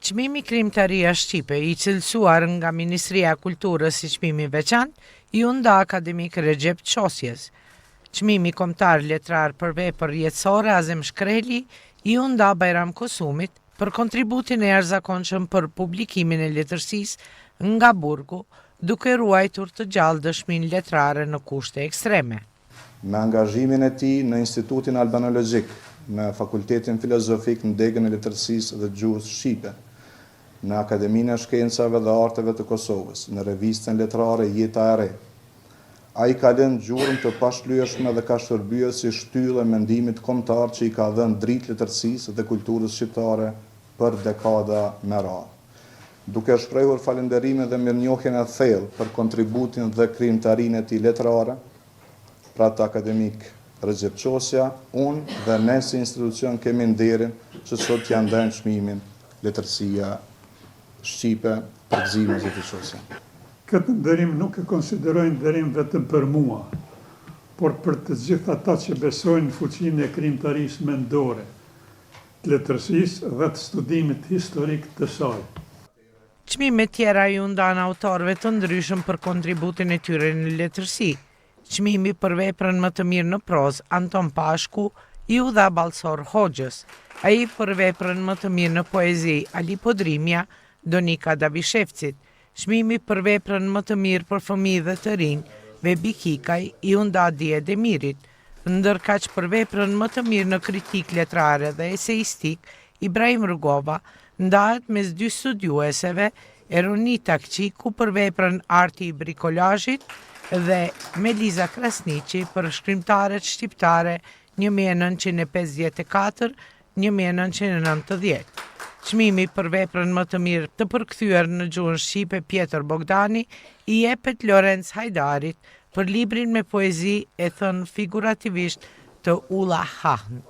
Çmimi Krijimtaria Shqipe, i cilësuar nga Ministria e Kulturës si çmimi i veçantë, i u nda akademik Recep Çosjes. Çmimi kombëtar letrar për vepër jetësore Azem Shkreli i u nda Bajram Kosumit për kontributin e jashtëzakonshëm për publikimin e letërsisë nga burgu, duke ruajtur të gjallë dëshminë letrare në kushte ekstreme. Me angazhimin e tij në Institutin Albanologjik, në Fakultetin Filozofik në degën e letërsisë dhe gjuhës shqipe, në Akademinë e Shkencave dhe Arteve të Kosovës, në revistën letrare Jeta e Re. Ai ka lënë gjurmë të pashlyeshme dhe ka shërbyer si shtyllë e mendimit kombëtar që i ka dhënë dritë letërsisë dhe kulturës shqiptare për dekada me radhë. Duke shprehur falënderimin dhe mirënjohjen e thellë për kontributin dhe krijimtarinë e tij letrare, pra të akademik Recep Çosja, unë dhe ne si institucion kemi nderin që sot t'ia ndajmë çmimin Letërsia Shqipe për gëzimin e Recep Çosja. Këtë nderim nuk e konsideroj nderim vetëm për mua, por për të gjithë ata që besojnë në fuqinë e krijimtarisë mendore, të letërsisë dhe të studimit historik të saj. Çmimet tjera i u ndan autorëve të ndryshëm për kontributin e tyre në letërsi. Çmimi për veprën më të mirë në prozë Anton Pashku i u dha Ballsor Hoxhës, ai për veprën më të mirë në poezi Ali Podrimja, Donika Davishevcit. Çmimi për veprën më të mirë për fëmijë dhe të rinj, Vebi Kikaj i u nda Dije Demirit, ndërkaq për veprën më të mirë në kritik letrare dhe eseistik, Ibrahim Rugova ndahet mes dy studiueseve, Eronita Kqiku për veprën Arti i brikolazhit dhe Meliza Krasniqi për shkrimtarët shqiptare 1954-1990. Çmimi për veprën më të mirë të përkthyer në gjuhën shqipe Pjetër Bogdani i jepet Lorenz Hajdarit për librin me poezi e thënë figurativisht të Ulla Hahn.